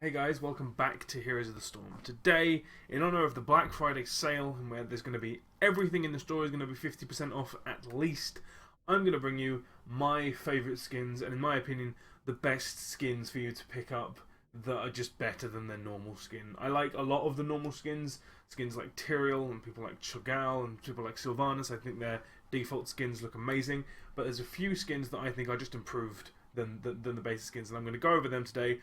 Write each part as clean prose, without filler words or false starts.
Hey guys, welcome back to Heroes of the Storm. Today, in honor of the Black Friday sale, where there's going to be everything in the store is going to be 50% off at least, I'm going to bring you my favourite skins, and in my opinion, the best skins for you to pick up that are just better than their normal skin. I like a lot of the normal skins like Tyrael and people like Cho'Gall and people like Sylvanas. I think their default skins look amazing, but there's a few skins that I think are just improved than the basic skins, and I'm going to go over them today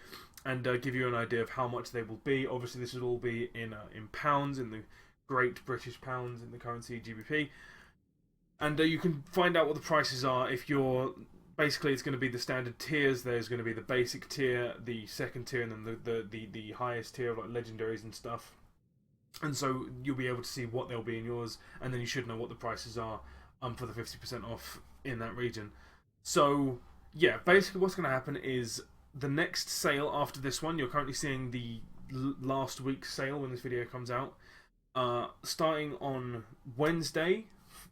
and give you an idea of how much they will be. Obviously, this will all be in pounds, in the Great British Pounds, in the currency GBP, and you can find out what the prices are if you're. Basically, it's going to be the standard tiers. There's going to be the basic tier, the second tier, and then the highest tier of like legendaries and stuff. And so you'll be able to see what they'll be in yours, and then you should know what the prices are for the 50% off in that region. So yeah, basically what's going to happen is the next sale after this one, you're currently seeing the last week's sale when this video comes out, starting on Wednesday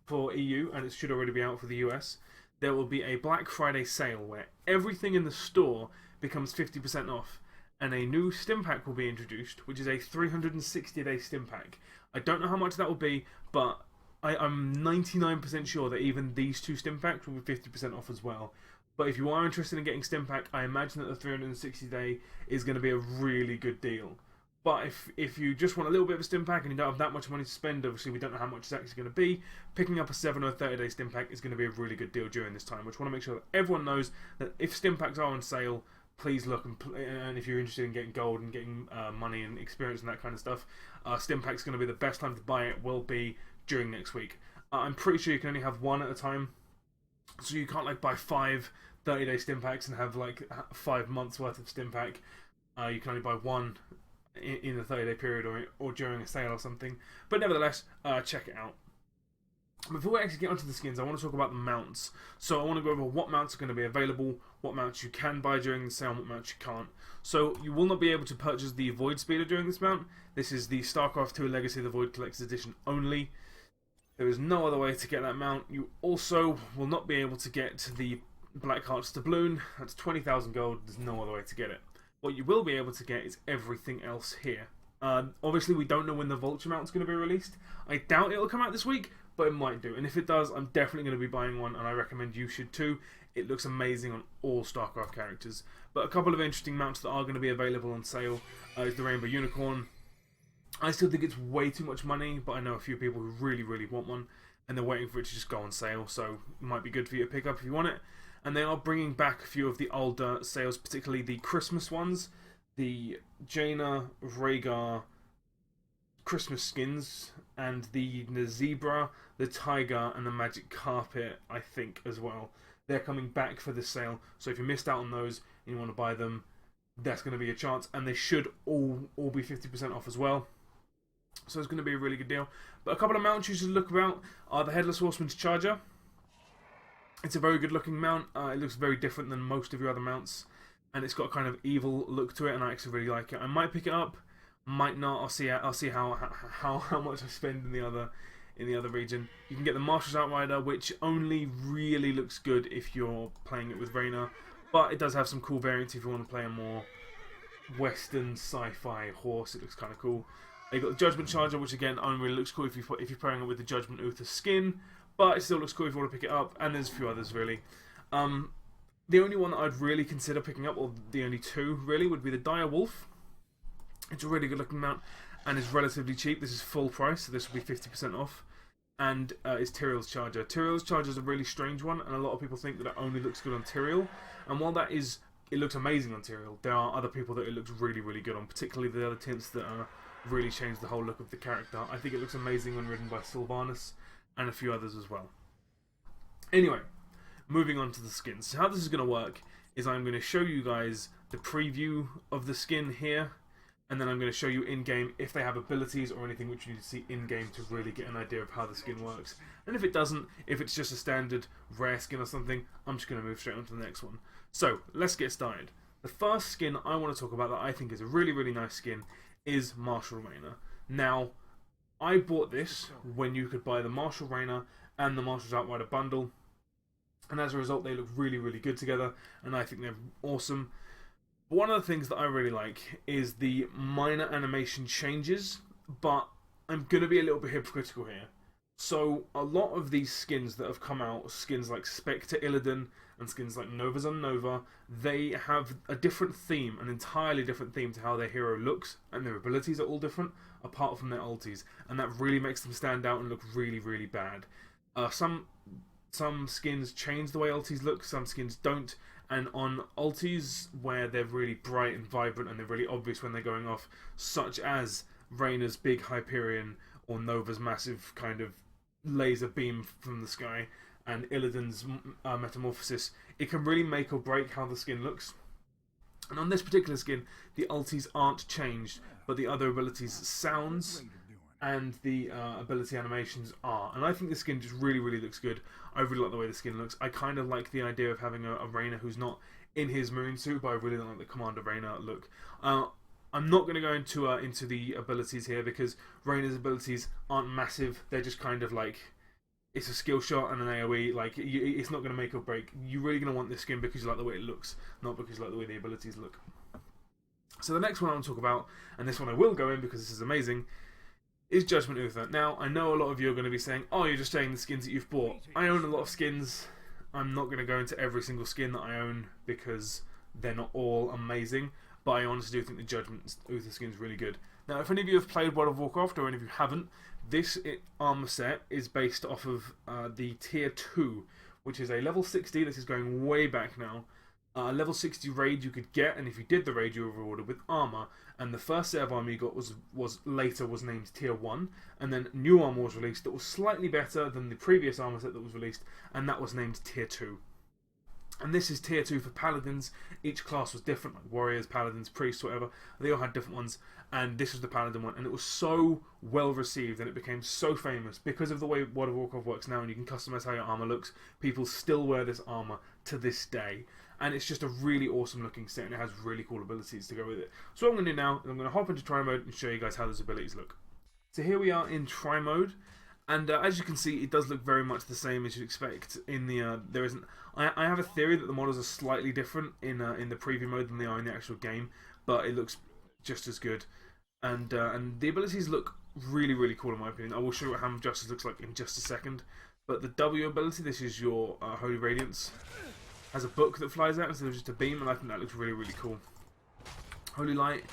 for EU, and it should already be out for the US. There will be a Black Friday sale where everything in the store becomes 50% off, and a new stim pack will be introduced, which is a 360-day stim pack. I don't know how much that will be, but I'm 99% sure that even these two stim packs will be 50% off as well. But if you are interested in getting stim pack, I imagine that the 360-day is going to be a really good deal. But if you just want a little bit of a stim pack and you don't have that much money to spend, obviously we don't know how much it's actually going to be, picking up a 7 or 30-day stim pack is going to be a really good deal during this time. Which I want to make sure that everyone knows that if stim packs are on sale, please look, and if you're interested in getting gold and getting money and experience and that kind of stuff, stim pack's going to be the best time to buy it. Will be during next week. I'm pretty sure you can only have one at a time, so you can't like buy 5 30-day stim packs and have like 5 months worth of stim pack. You can only buy one in the 30-day period or during a sale or something. But nevertheless, check it out. Before we actually get onto the skins, I want to talk about the mounts. So I want to go over what mounts are going to be available, what mounts you can buy during the sale, and what mounts you can't. So you will not be able to purchase the Void Speeder during this mount. This is the StarCraft 2 Legacy of the Void Collector's Edition only. There is no other way to get that mount. You also will not be able to get the Black Heart's doubloon. That's 20,000 gold. There's no other way to get it. What you will be able to get is everything else here. Obviously, we don't know when the Vulture mount's going to be released. I doubt it'll come out this week, but it might do. And if it does, I'm definitely going to be buying one, and I recommend you should too. It looks amazing on all StarCraft characters. But a couple of interesting mounts that are going to be available on sale is the Rainbow Unicorn. I still think it's way too much money, but I know a few people who really, really want one, and they're waiting for it to just go on sale, so it might be good for you to pick up if you want it. And they are bringing back a few of the older sales, particularly the Christmas ones, the Jaina, Rhaegar Christmas skins, and the Zebra, the Tiger, and the Magic Carpet, I think, as well. They're coming back for this sale, so if you missed out on those and you want to buy them, that's going to be a chance, and they should all be 50% off as well. So it's going to be a really good deal. But a couple of mounts you should look about are the Headless Horseman's Charger. It's a very good looking mount. It looks very different than most of your other mounts, and it's got a kind of evil look to it, and I actually really like it. I might pick it up, might not. I'll see how much I spend in the other region. You can get the Marshal's Outrider, which only really looks good if you're playing it with Reyna, but it does have some cool variants if you want to play a more Western sci-fi horse. It looks kind of cool. They got the Judgment Charger, which again only really looks cool if you're playing it with the Judgment Uther skin. But it still looks cool if you want to pick it up, and there's a few others really. The only one that I'd really consider picking up, or the only two really, would be the Dire Wolf. It's a really good looking mount, and is relatively cheap. This is full price, so this will be 50% off. And it's Tyrael's Charger. Tyrael's Charger is a really strange one, and a lot of people think that it only looks good on Tyrael. And while that is, it looks amazing on Tyrael, there are other people that it looks really, really good on, particularly the other tints that really change the whole look of the character. I think it looks amazing when ridden by Sylvanas, and a few others as well. Anyway, moving on to the skins. So how this is going to work is I'm going to show you guys the preview of the skin here, and then I'm going to show you in-game if they have abilities or anything which you need to see in-game to really get an idea of how the skin works. And if it doesn't, if it's just a standard rare skin or something, I'm just going to move straight on to the next one. So, let's get started. The first skin I want to talk about that I think is a really, really nice skin is Marshal Manor. Now, I bought this when you could buy the Marshal Manor and the Marshal's Outrider bundle, and as a result they look really, really good together, and I think they're awesome. One of the things that I really like is the minor animation changes, but I'm going to be a little bit hypocritical here. So, a lot of these skins that have come out, skins like Spectre Illidan and skins like Nova's on Nova, they have a different theme, an entirely different theme to how their hero looks, and their abilities are all different, apart from their ultis, and that really makes them stand out and look really, really bad. Some skins change the way ultis look, some skins don't, and on ultis where they're really bright and vibrant and they're really obvious when they're going off, such as Reyna's big Hyperion or Nova's massive kind of laser beam from the sky and Illidan's metamorphosis, it can really make or break how the skin looks. And on this particular skin, the ultis aren't changed, but the other abilities, sounds, and the ability animations are. And I think the skin just really, really looks good. I really like the way the skin looks. I kind of like the idea of having a Reyna who's not in his moon suit, but I really don't like the Commander Reyna look. I'm not going to go into the abilities here because Reyna's abilities aren't massive. They're just kind of like, it's a skill shot and an AoE. Like, it's not going to make or break. You're really going to want this skin because you like the way it looks, not because you like the way the abilities look. So the next one I want to talk about, and this one I will go in because this is amazing, is Judgment Uther. Now, I know a lot of you are going to be saying, oh, you're just saying the skins that you've bought. I own a lot of skins. I'm not going to go into every single skin that I own because they're not all amazing. But I honestly do think the Judgment Uther skin is really good. Now, if any of you have played World of Warcraft, or any of you haven't, this armor set is based off of the Tier 2, which is a level 60. This is going way back now. Level 60 raid you could get, and if you did the raid, you were rewarded with armor. And the first set of armor you got was named Tier 1, and then new armor was released that was slightly better than the previous armor set that was released, and that was named Tier 2. And this is Tier 2 for Paladins. Each class was different, like Warriors, Paladins, Priests, whatever. They all had different ones, and this was the Paladin one. And it was so well received, and it became so famous because of the way World of Warcraft works now, and you can customize how your armor looks. People still wear this armor to this day. And it's just a really awesome looking set, and it has really cool abilities to go with it. So what I'm going to do now is I'm going to hop into try mode and show you guys how those abilities look. So here we are in try mode. And as you can see, it does look very much the same as you'd expect. In the there isn't. I have a theory that the models are slightly different in the preview mode than they are in the actual game, but it looks just as good. And the abilities look really, really cool in my opinion. I will show you what Ham of Justice looks like in just a second. But the W ability, this is your Holy Radiance, has a book that flies out instead of just a beam, and I think that looks really, really cool. Holy Light.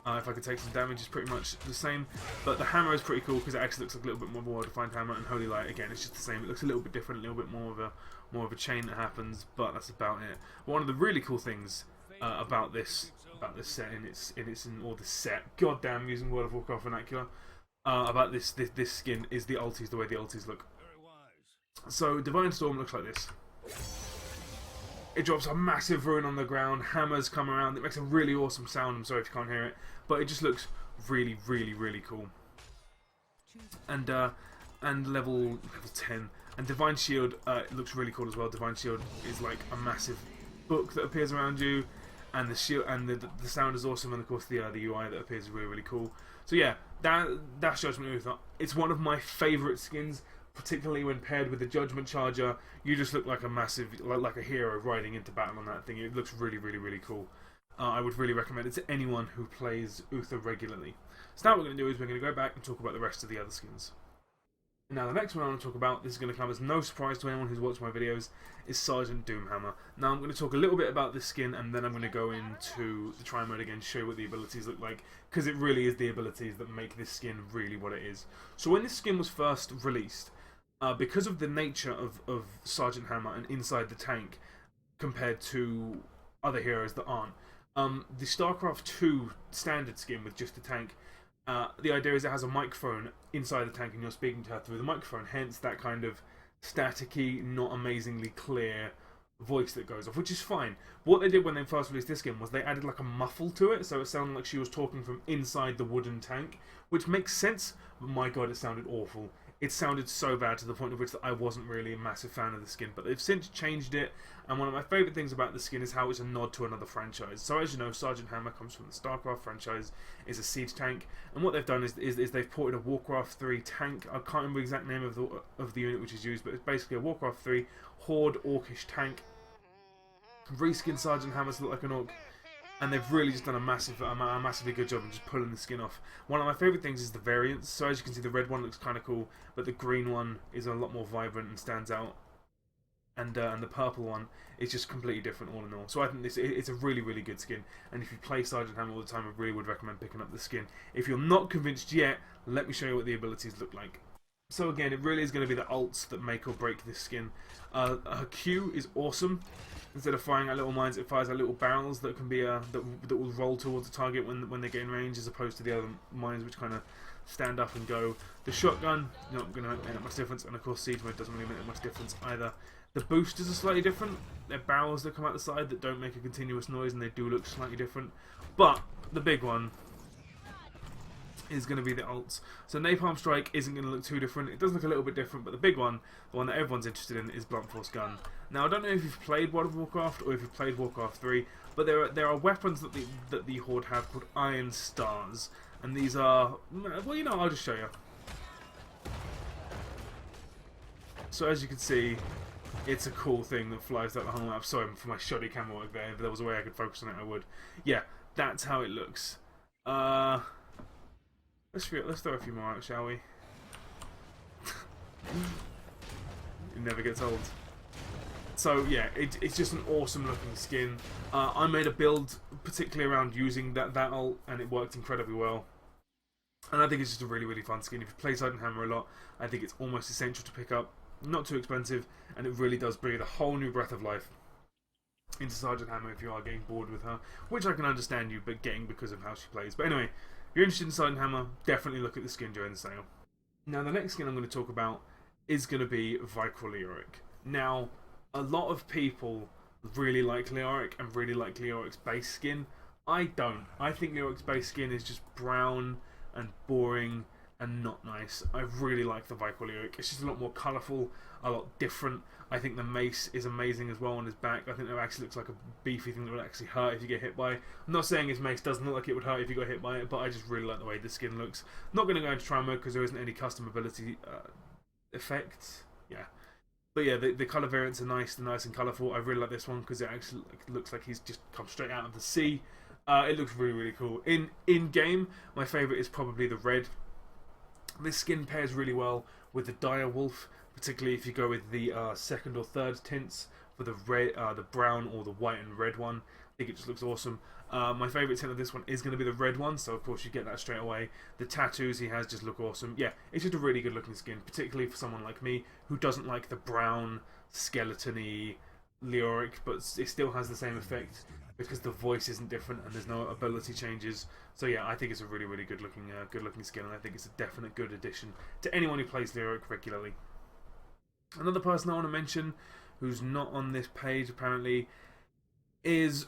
If I could take some damage, is pretty much the same, but the hammer is pretty cool because it actually looks like a little bit more well-defined hammer. And Holy Light, again, it's just the same. It looks a little bit different, a little bit more of a chain that happens, but that's about it. One of the really cool things about this set, or the set, goddamn, using World of Warcraft vernacular, about this skin is the ultis, the way the ultis look. So Divine Storm looks like this. It drops a massive rune on the ground, hammers come around, it makes a really awesome sound. I'm sorry if you can't hear it, but it just looks really, really, really cool. And level 10. And Divine Shield looks really cool as well. Divine Shield is like a massive book that appears around you, and the shield and the sound is awesome, and of course the UI that appears is really, really cool. So yeah, that's Judgment Uther. It's one of my favourite skins. Particularly when paired with the Judgment Charger, you just look like a massive, like a hero riding into battle on that thing. It looks really, really, really cool. I would really recommend it to anyone who plays Uther regularly. So now what we're going to do is we're going to go back and talk about the rest of the other skins. Now the next one I want to talk about, this is going to come as no surprise to anyone who's watched my videos, is Sergeant Doomhammer. Now I'm going to talk a little bit about this skin, and then I'm going to go into the try mode again, show you what the abilities look like, because it really is the abilities that make this skin really what it is. So when this skin was first released, because of the nature of Sergeant Hammer and inside the tank compared to other heroes that aren't, the StarCraft 2 standard skin with just the tank, the idea is it has a microphone inside the tank and you're speaking to her through the microphone, hence that kind of staticky, not amazingly clear voice that goes off, which is fine. What they did when they first released this skin was they added like a muffle to it, so it sounded like she was talking from inside the wooden tank, which makes sense, but my god, it sounded awful. It sounded so bad to the point of which that I wasn't really a massive fan of the skin, but they've since changed it, and one of my favourite things about the skin is how it's a nod to another franchise. So as you know, Sergeant Hammer comes from the StarCraft franchise, is a siege tank, and what they've done is they've ported a Warcraft 3 tank. I can't remember the exact name of the unit which is used, but it's basically a Warcraft 3 Horde Orcish tank. Reskinned Sergeant Hammer to look like an orc, and they've really just done a massively good job of just pulling the skin off. One of my favourite things is the variants. So as you can see, the red one looks kind of cool, but the green one is a lot more vibrant and stands out. And the purple one is just completely different all in all. So I think it's a really good skin. And if you play Sergeant Hammer all the time, I really would recommend picking up the skin. If you're not convinced yet, let me show you what the abilities look like. So again, it really is going to be the ults that make or break this skin. Her Q is awesome. Instead of firing out little mines, it fires out little barrels that can be that will roll towards the target when they get in range, as opposed to the other mines which kind of stand up and go. The shotgun, not going to make much difference, and of course siege mode doesn't really make much difference either. The boosters are slightly different. They're barrels that come out the side that don't make a continuous noise, and they do look slightly different. But the big one is going to be the ults. So Napalm Strike isn't going to look too different. It does look a little bit different, but the big one, the one that everyone's interested in, is Blunt Force Gun. Now I don't know if you've played World of Warcraft or if you've played Warcraft 3, but there are weapons that the Horde have called Iron Stars, and these are, well, you know, I'll just show you. So as you can see, it's a cool thing that flies out the whole map. Sorry for my shoddy camera work there. If there was a way I could focus on it, I would. Yeah, that's how it looks. Let's throw a few more out, shall we? It never gets old. So yeah, it's just an awesome looking skin. I made a build particularly around using that ult, and it worked incredibly well. And I think it's just a really fun skin. If you play Sergeant Hammer a lot, I think it's almost essential to pick up. Not too expensive, and it really does breathe a whole new breath of life into Sergeant Hammer if you are getting bored with her, which I can understand you getting because of how she plays. But anyway, if you're interested in Sergeant Hammer, definitely look at the skin during the sale. Now the next skin I'm going to talk about is going to be Vicryl Leoric. Now, a lot of people really like Leoric and really like Leoric's base skin. I don't. I think Leoric's base skin is just brown and boring and not nice. I really like the Vicryl Leoric. It's just a lot more colourful, a lot different. I think the mace is amazing as well on his back. I think that actually looks like a beefy thing that would actually hurt if you get hit by. I'm not saying his mace doesn't look like it would hurt if you got hit by it, but I just really like the way the skin looks. Not going to go into try mode because there isn't any custom ability effects. Yeah. But yeah, the colour variants are nice. They're nice and colourful. I really like this one because it actually looks like he's just come straight out of the sea. It looks really cool. In game, my favourite is probably the red. This skin pairs really well with the Dire Wolf, particularly if you go with the second or third tints for the red, the brown or the white and red one. I think it just looks awesome. My favourite tint of this one is going to be the red one, so of course you get that straight away. The tattoos he has just look awesome. Yeah, it's just a really good looking skin, particularly for someone like me who doesn't like the brown, skeleton-y Leoric, but it still has the same effect because the voice isn't different and there's no ability changes. So yeah, I think it's a really good looking skin, and I think it's a definite good addition to anyone who plays Leoric regularly. Another person I want to mention who's not on this page apparently is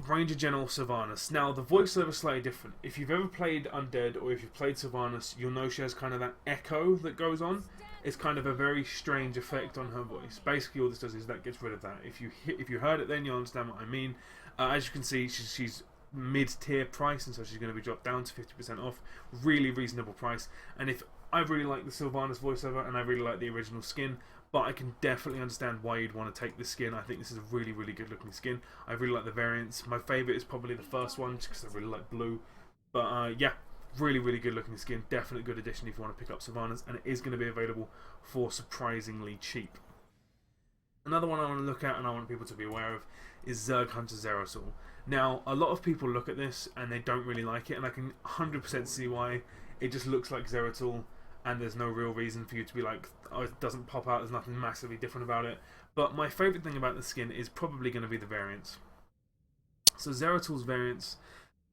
Ranger General Sylvanas. Now the voiceover is slightly different. If you've ever played Undead or if you've played Sylvanas, you'll know she has kind of that echo that goes on. It's kind of a very strange effect on her voice. Basically all this does is that gets rid of that. If you heard it then you'll understand what I mean. As you can see, she's mid-tier price, and so she's going to be dropped down to 50% off. Really reasonable price. And if I really like the Sylvanas voiceover and I really like the original skin, but I can definitely understand why you'd want to take this skin. I think this is a really good looking skin. I really like the variants. My favourite is probably the first one just because I really like blue. But yeah, really good looking skin. Definitely good addition if you want to pick up Sylvanas, and it is going to be available for surprisingly cheap. Another one I want to look at and I want people to be aware of is Zerg Hunter Zeratul. Now, a lot of people look at this and they don't really like it, and I can 100% see why. It just looks like Zeratul, and there's no real reason for you to be like, oh, it doesn't pop out, there's nothing massively different about it. But my favourite thing about the skin is probably going to be the variants. So Zeratul's variants,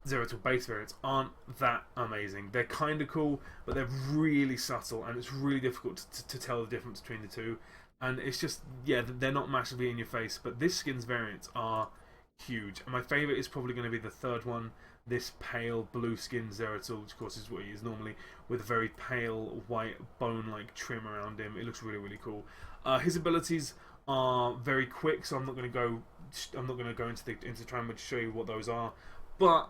Zeratul base variants, aren't that amazing. They're kind of cool, but they're really subtle, and it's really difficult to tell the difference between the two. And it's just, yeah, they're not massively in your face, but this skin's variants are huge. And my favourite is probably going to be the third one, this pale blue skin Zeratul, which of course is what he is normally, with a very pale white bone-like trim around him. It looks really cool. His abilities are very quick, so I'm not going to go into trying to show you what those are, but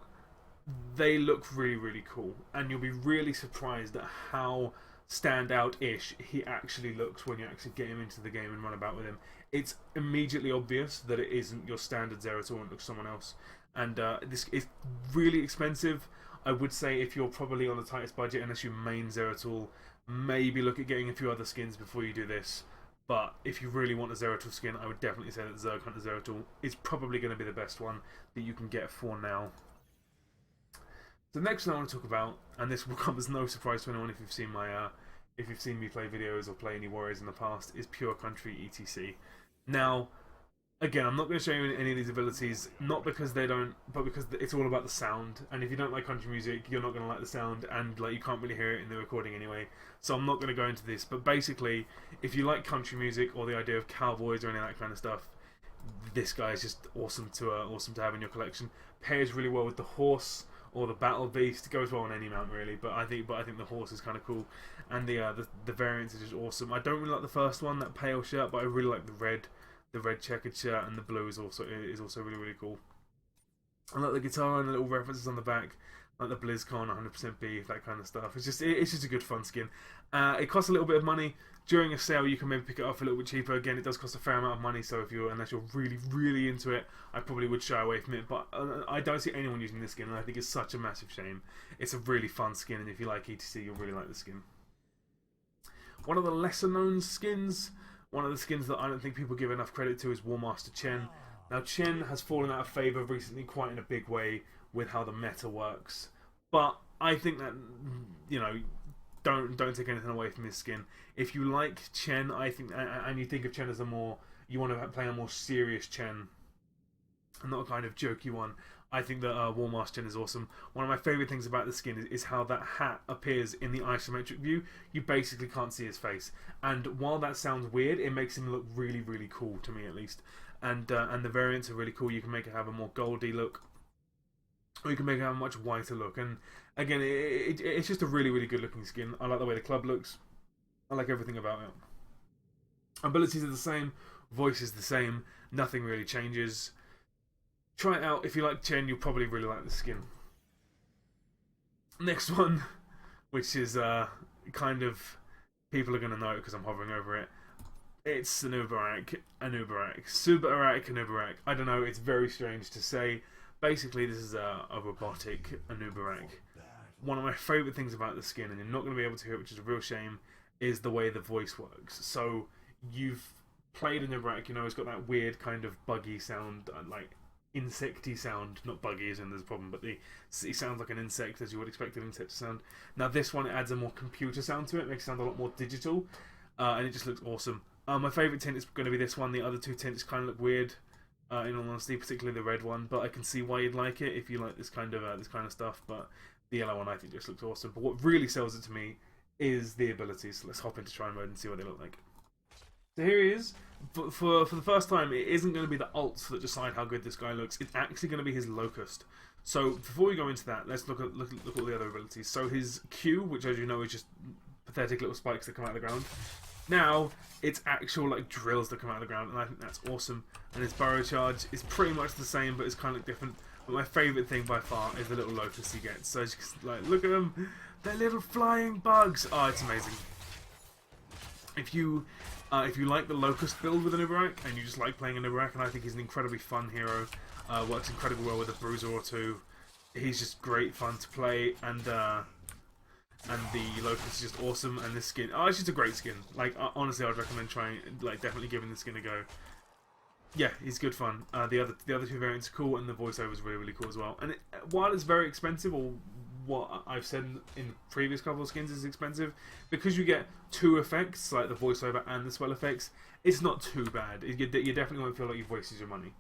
they look really cool, and you'll be really surprised at how standout-ish he actually looks when you actually get him into the game and run about with him. it's immediately obvious that it isn't your standard Zeratul and looks someone else. And this is really expensive. I would say if you're probably on the tightest budget, unless you main Zeratul, maybe look at getting a few other skins before you do this. But if you really want a Zeratul skin, I would definitely say that Zerg Hunter Zeratul is probably going to be the best one that you can get for now. The next one I want to talk about, and this will come as no surprise to anyone if you've seen me play videos or play any warriors in the past, is Pure Country ETC. Now, again, I'm not going to show you any of these abilities, not because they don't, but because it's all about the sound. And if you don't like country music, you're not going to like the sound, and like you can't really hear it in the recording anyway. So I'm not going to go into this. But basically, if you like country music or the idea of cowboys or any of that kind of stuff, this guy is just awesome to have in your collection. Pairs really well with the horse or the battle beast. It goes well on any mount really, but I think the horse is kind of cool, and the variants are just awesome. I don't really like the first one, that pale shirt, but I really like the red checkered shirt, and the blue is also really cool. I like the guitar and the little references on the back, like the BlizzCon 100% beef, that kind of stuff. It's just a good fun skin. It costs a little bit of money. During a sale, you can maybe pick it up for a little bit cheaper. Again, it does cost a fair amount of money, so unless you're really into it, I probably would shy away from it. But I don't see anyone using this skin, and I think it's such a massive shame. It's a really fun skin, and if you like ETC, you'll really like the skin. One of the lesser known skins, one of the skins that I don't think people give enough credit to, is War Master Chen. Now, Chen has fallen out of favour recently quite in a big way with how the meta works. But I think that, you know, don't take anything away from his skin. If you like Chen, I think, and you think of Chen as you want to play a more serious Chen, and not a kind of jokey one, I think that War Master Chen is awesome. One of my favourite things about the skin is how that hat appears in the isometric view. You basically can't see his face, and while that sounds weird, it makes him look really cool, to me at least. And the variants are really cool. You can make it have a more goldy look, or you can make it have a much whiter look. And again, it's just a really good looking skin. I like the way the club looks. I like everything about it. Abilities are the same, voice is the same, nothing really changes. Try it out. If you like Chen, you'll probably really like the skin. Next one, which is kind of, people are going to know because I'm hovering over it. It's Anubarak. Subarak. I don't know, it's very strange to say. Basically, this is a robotic Anubarak. One of my favourite things about the skin, and you're not going to be able to hear it, which is a real shame, is the way the voice works. So, you've played Anubarak, you know, it's got that weird kind of buggy sound, like insecty sound. Not buggy as in there's a problem, but he sounds like an insect, as you would expect an insect to sound. Now, this one, it adds a more computer sound to it, makes it sound a lot more digital, and it just looks awesome. My favourite tint is going to be this one. The other two tints kind of look weird, in all honesty, particularly the red one. But I can see why you'd like it if you like this kind of stuff. But the yellow one I think just looks awesome. But what really sells it to me is the abilities. So let's hop into Shrine mode and see what they look like. So here he is. For the first time, it isn't going to be the ults that decide how good this guy looks. It's actually going to be his locust. So before we go into that, let's look at all the other abilities. So his Q, which as you know is just pathetic little spikes that come out of the ground. Now, it's actual like drills that come out of the ground, and I think that's awesome. And his burrow charge is pretty much the same, but it's kind of different. But my favourite thing by far is the little locusts he gets. So just like, look at them, they're little flying bugs. Oh, it's amazing. If you like the locust build with an Anubarak, and you just like playing an Anubarak, and I think he's an incredibly fun hero. Works incredibly well with a bruiser or two. He's just great fun to play, and the locust is just awesome, and this skin, it's just a great skin. Like, honestly, I'd recommend trying, like, definitely giving this skin a go. Yeah, he's good fun. The other two variants are cool, and the voiceover is really cool as well. And while it's very expensive, or what I've said in the previous couple of skins is expensive, because you get two effects, like the voiceover and the spell effects, it's not too bad. You definitely won't feel like you've wasted your money.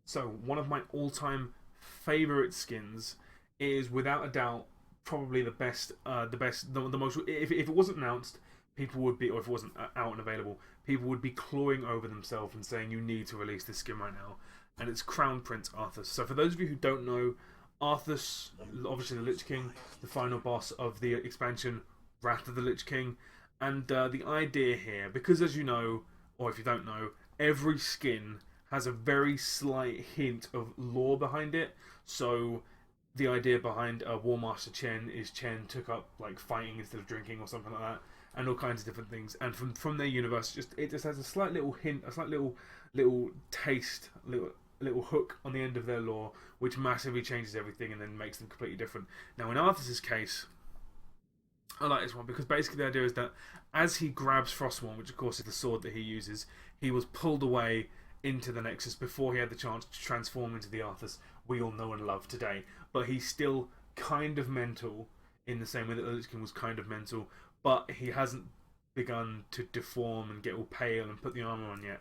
So, one of my all-time favourite skins is, without a doubt, probably the most. If it wasn't announced, people would be, or if it wasn't out and available, people would be clawing over themselves and saying you need to release this skin right now. And it's Crown Prince Arthas. So for those of you who don't know, Arthas, obviously the Lich King, the final boss of the expansion Wrath of the Lich King, and the idea here, because as you know, or if you don't know, every skin has a very slight hint of lore behind it. So the idea behind War Master Chen is Chen took up like fighting instead of drinking or something like that. and all kinds of different things. And from their universe, it just has a slight little hint, a slight little taste, little hook on the end of their lore, which massively changes everything and then makes them completely different. Now, in Arthas' case, I like this one because basically the idea is that as he grabs Frostmourne, which of course is the sword that he uses, he was pulled away into the Nexus before he had the chance to transform into the Arthas we all know and love today. But he's still kind of mental in the same way that the Lich King was kind of mental, but he hasn't begun to deform and get all pale and put the armor on yet.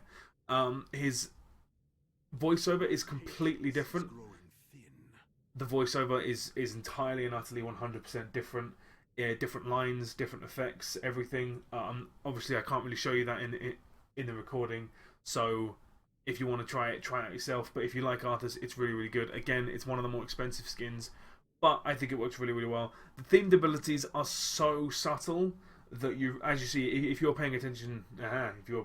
His voiceover is completely different. The voiceover is entirely and utterly 100% different. Yeah, different lines, different effects, everything. Obviously, I can't really show you that in the recording. So, if you want to try it out yourself. But if you like Arthas, it's really, really good. Again, it's one of the more expensive skins, but I think it works really, really well. The themed abilities are so subtle that as you see, if you're paying attention,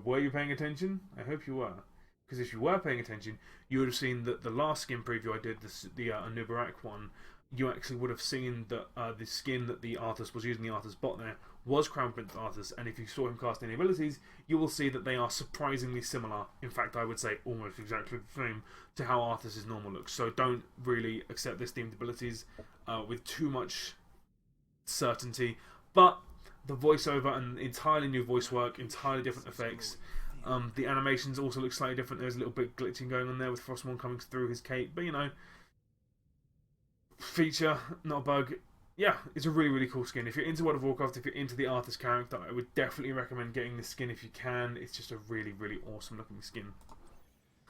were you paying attention? I hope you were. Because if you were paying attention, you would have seen that the last skin preview I did, the Anubarak one, you actually would have seen that the skin that the Arthas was using, the Arthas bot there, was Crown Prince Arthas, and if you saw him cast any abilities, you will see that they are surprisingly similar. In fact, I would say almost exactly the same to how Arthas' normal looks. So don't really accept this themed abilities with too much certainty. But the voiceover and entirely new voice work, entirely different effects. The animations also look slightly different. There's a little bit glitching going on there with Frostmourne coming through his cape, but you know, feature, not a bug. Yeah, it's a really, really cool skin. If you're into World of Warcraft, if you're into the Arthas character, I would definitely recommend getting this skin if you can. It's just a really, really awesome looking skin.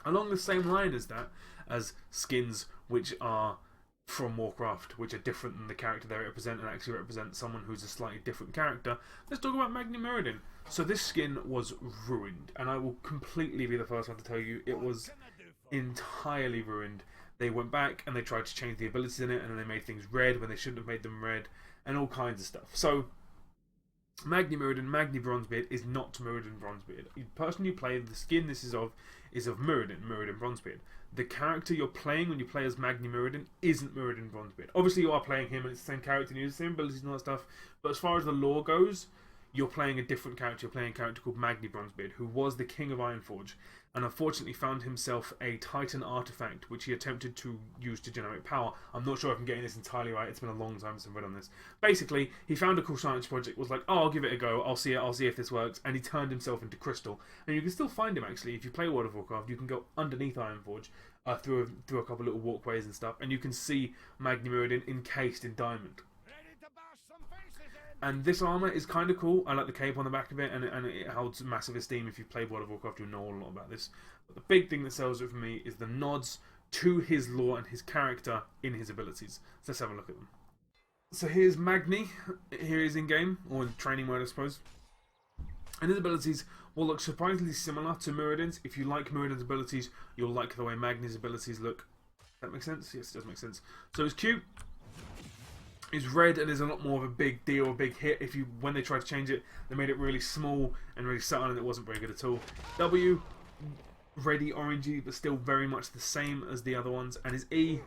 Along the same line as that, as skins which are from Warcraft, which are different than the character they represent and actually represent someone who's a slightly different character, let's talk about Magnum Odin. So this skin was ruined, and I will completely be the first one to tell you it was entirely ruined. They went back and they tried to change the abilities in it, and then they made things red when they shouldn't have made them red, and all kinds of stuff. So, Magni Mirrodin, Magni Bronzebeard is not Mirrodin Bronzebeard. The person you play, the skin this is of Mirrodin, Mirrodin Bronzebeard. The character you're playing when you play as Magni Mirrodin isn't Mirrodin Bronzebeard. Obviously, you are playing him, and it's the same character, and you use the same abilities and all that stuff, but as far as the lore goes, you're playing a different character. You're playing a character called Magni Bronzebeard, who was the king of Ironforge, and unfortunately found himself a Titan artifact, which he attempted to use to generate power. I'm not sure if I'm getting this entirely right. It's been a long time since I've read on this. Basically, he found a cool science project, was like, oh, I'll give it a go, I'll see if this works, and he turned himself into crystal. And you can still find him, actually. If you play World of Warcraft, you can go underneath Ironforge, through a couple little walkways and stuff, and you can see Magni Mirrodin encased in diamond. And this armor is kind of cool. I like the cape on the back of it, and it holds massive esteem. If you've played World of Warcraft, you'll know a lot about this. But the big thing that sells it for me is the nods to his lore and his character in his abilities. So let's have a look at them. So here's Magni. Here he is in game, or in training mode, I suppose. And his abilities will look surprisingly similar to Mirrodin's. If you like Mirrodin's abilities, you'll like the way Magni's abilities look. That makes sense? Yes, it does make sense. So it's cute. It's red and is a lot more of a big deal, a big hit. When they tried to change it, they made it really small and really subtle, and it wasn't very good at all. W, reddy orangey, but still very much the same as the other ones. And his E,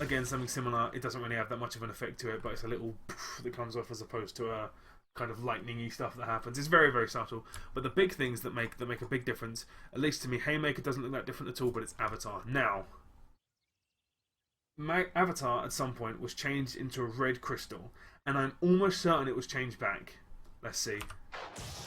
again, something similar. It doesn't really have that much of an effect to it, but it's a little poof that comes off as opposed to a kind of lightning-y stuff that happens. It's very, very subtle. But the big things that make a big difference, at least to me, Haymaker doesn't look that different at all, but it's Avatar. Now, my Avatar at some point was changed into a red crystal, and I'm almost certain it was changed back. Let's see.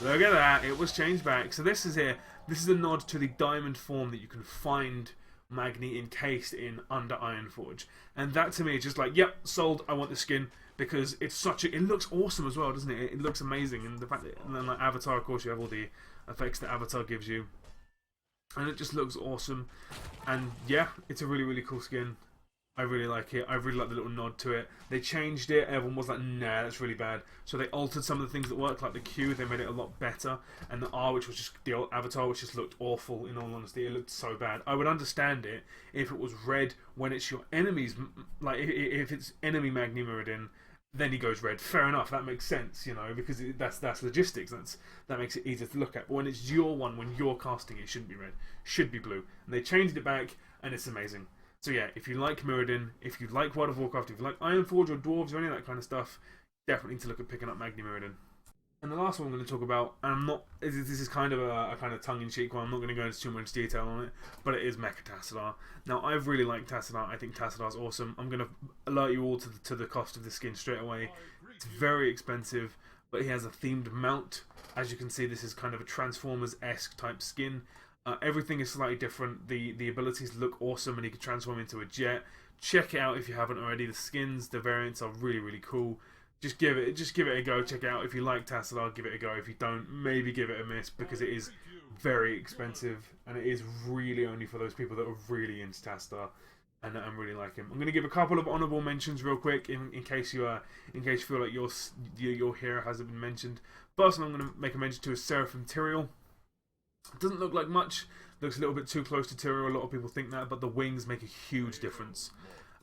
Look at that, it was changed back. So this is here. This is a nod to the diamond form that you can find Magni encased in under Ironforge, and that to me is just like, yep, sold. I want the skin because it's it looks awesome as well, doesn't it? It looks amazing, and the fact that, and then like Avatar, of course, you have all the effects that Avatar gives you, and it just looks awesome. And yeah, it's a really, really cool skin. I really like it. I really like the little nod to it. They changed it. Everyone was like, nah, that's really bad. So they altered some of the things that worked, like the Q. They made it a lot better. And the R, which was just the old Avatar, which just looked awful, in all honesty. It looked so bad. I would understand it if it was red when it's your enemies. Like, if it's enemy Magni Mirrodin, then he goes red. Fair enough. That makes sense, you know, because that's logistics. That makes it easier to look at. But when it's your one, when you're casting it, shouldn't be red. Should be blue. And they changed it back, and it's amazing. So yeah, if you like Mirrodin, if you like World of Warcraft, if you like Ironforge or Dwarves or any of that kind of stuff, definitely need to look at picking up Magni Mirrodin. And the last one I'm going to talk about, and I'm not, this is kind of a kind of tongue-in-cheek one, I'm not going to go into too much detail on it, but it is Mecha Tassel. Now, I really like Tassel. I think Tassel is awesome. I'm going to alert you all to the cost of this skin straight away. It's very expensive, but he has a themed mount. As you can see, this is kind of a Transformers-esque type skin. Everything is slightly different. The abilities look awesome, and he can transform into a jet. Check it out if you haven't already. The skins, the variants are really, really cool. Just give it a go. Check it out. If you like Tassel, give it a go. If you don't, maybe give it a miss, because it is very expensive, and it is really only for those people that are really into Tassel and really like him. I'm going to give a couple of honourable mentions real quick in case you feel like your hero hasn't been mentioned. First one I'm going to make a mention to is Seraphim Tyrael. It doesn't look like much. Looks a little bit too close to Tyrael. A lot of people think that, but the wings make a huge difference.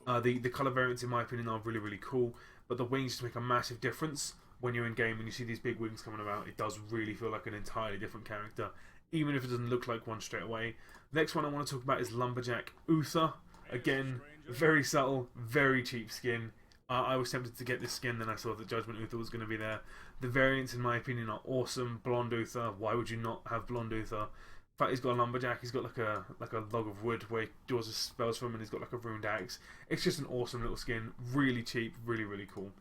The colour variants, in my opinion, are really, really cool, but the wings just make a massive difference when you're in game and you see these big wings coming about. It does really feel like an entirely different character, even if it doesn't look like one straight away. Next one I want to talk about is Lumberjack Uther. Again, very subtle, very cheap skin. I was tempted to get this skin, then I saw that Judgment Uther was going to be there. The variants, in my opinion, are awesome. Blonde Uther, why would you not have Blonde Uther? In fact, he's got a lumberjack. He's got like a log of wood where he draws his spells from, and he's got like a ruined axe. It's just an awesome little skin. Really cheap. Really, really cool.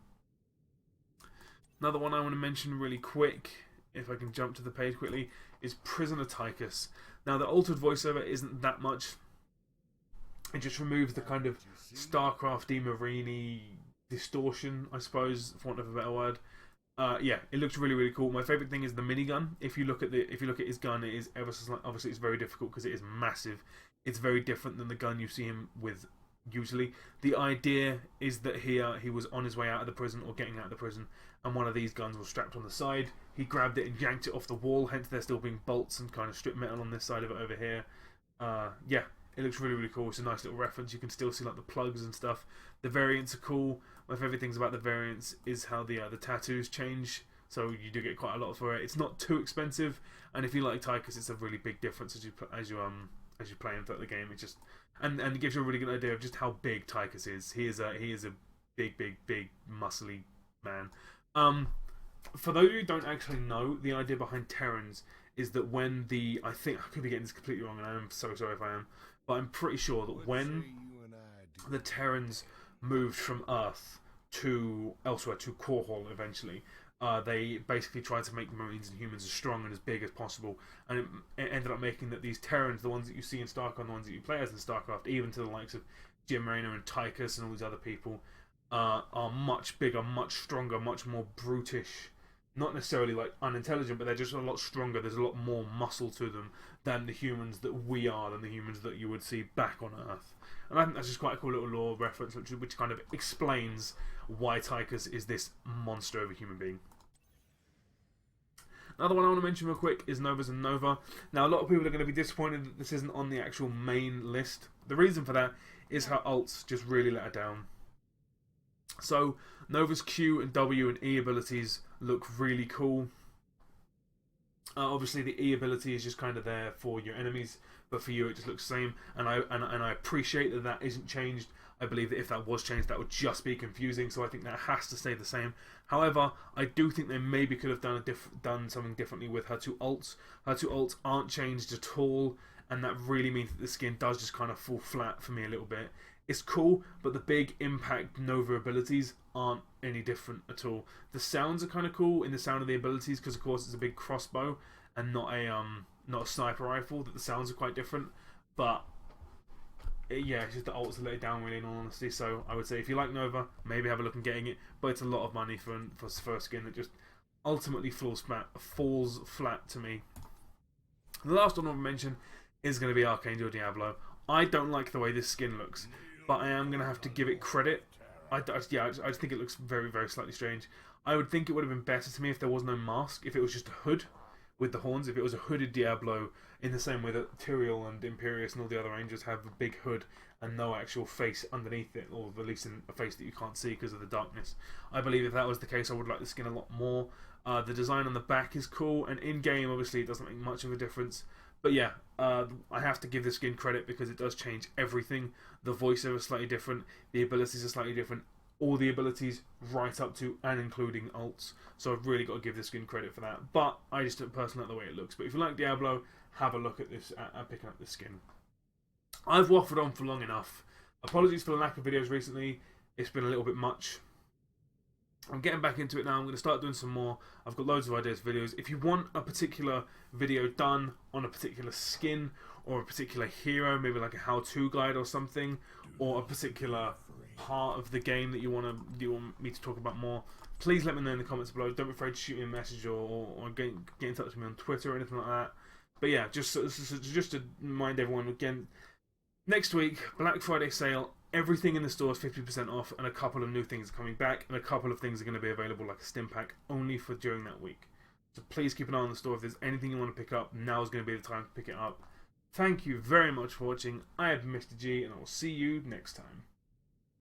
Another one I want to mention really quick, if I can jump to the page quickly, is Prisoner Tychus. Now, the altered voiceover isn't that much. It just removes the kind of StarCraft-y, Marine-y distortion, I suppose, for want of a better word. Yeah, it looks really, really cool. My favourite thing is the minigun. If you look at his gun, it is ever so slight. Obviously, it's very difficult because it is massive. It's very different than the gun you see him with usually. The idea is that he was on his way out of the prison or getting out of the prison, and one of these guns was strapped on the side. He grabbed it and yanked it off the wall. Hence, there still being bolts and kind of strip metal on this side of it over here. Yeah, it looks really, really cool. It's a nice little reference. You can still see like the plugs and stuff. The variants are cool. My favourite things about the variants is how the tattoos change, so you do get quite a lot for it. It's not too expensive, and if you like Tychus, it's a really big difference as you play him throughout the game. It just and it gives you a really good idea of just how big Tychus is. He is a big, muscly man. For those of you who don't actually know, the idea behind Terrans is that when I think I could be getting this completely wrong, and I am so sorry if I am, but I'm pretty sure that when the Terrans moved from Earth to elsewhere, to Korhal eventually, they basically tried to make Marines and humans as strong and as big as possible, and it ended up making that these Terrans, the ones that you see in StarCraft, the ones that you play as in StarCraft, even to the likes of Jim Raynor and Tychus and all these other people, are much bigger, much stronger, much more brutish. Not necessarily like unintelligent, but they're just a lot stronger. There's a lot more muscle to them than the humans that we are, than the humans that you would see back on Earth. And I think that's just quite a cool little lore reference, which kind of explains why Tychus is this monster of a human being. Another one I want to mention real quick is Novas and Nova. Now, a lot of people are going to be disappointed that this isn't on the actual main list. The reason for that is her ults just really let her down. So, Nova's Q and W and E abilities look really cool. Obviously, the E ability is just kind of there for your enemies, but for you it just looks the same. And I appreciate that that isn't changed. I believe that if that was changed, that would just be confusing. So I think that has to stay the same. However, I do think they maybe could have done something differently with her two ults. Her two ults aren't changed at all, and that really means that the skin does just kind of fall flat for me a little bit. It's cool, but the big impact Nova abilities aren't any different at all. The sounds are kind of cool in the sound of the abilities, because of course it's a big crossbow and not a sniper rifle. That the sounds are quite different, but yeah, it's just the ults let it down really, in all honesty. So I would say if you like Nova, maybe have a look at getting it, but it's a lot of money for a skin that just ultimately falls flat to me. The last one I'll mention is going to be Archangel Diablo. I don't like the way this skin looks, but I am going to have to give it credit. I just think it looks very, very slightly strange. I would think it would have been better to me if there was no mask, if it was just a hood with the horns, if it was a hooded Diablo, in the same way that Tyrael and Imperius and all the other angels have a big hood and no actual face underneath it, or at least a face that you can't see because of the darkness. I believe if that was the case, I would like the skin a lot more. The design on the back is cool, and in-game, obviously, it doesn't make much of a difference. But yeah, I have to give the skin credit because it does change everything. The voiceover is slightly different, the abilities are slightly different. all the abilities right up to and including ults. So I've really got to give this skin credit for that. But I just don't personally like the way it looks. But if you like Diablo, have a look at this at picking up this skin. I've waffled on for long enough. Apologies for the lack of videos recently. It's been a little bit much. I'm getting back into it now. I'm going to start doing some more. I've got loads of ideas for videos. If you want a particular video done on a particular skin or a particular hero, maybe like a how-to guide or something, or a particular part of the game that you want me to talk about more, please let me know in the comments below. Don't be afraid to shoot me a message or get in touch with me on Twitter or anything like that. But yeah, just to remind everyone again, next week, Black Friday sale. Everything in the store is 50% off, and a couple of new things are coming back, and a couple of things are going to be available, like a stim pack, only for during that week. So please keep an eye on the store. If there's anything you want to pick up, now is going to be the time to pick it up. Thank you very much for watching. I have been Mr. G, and I will see you next time.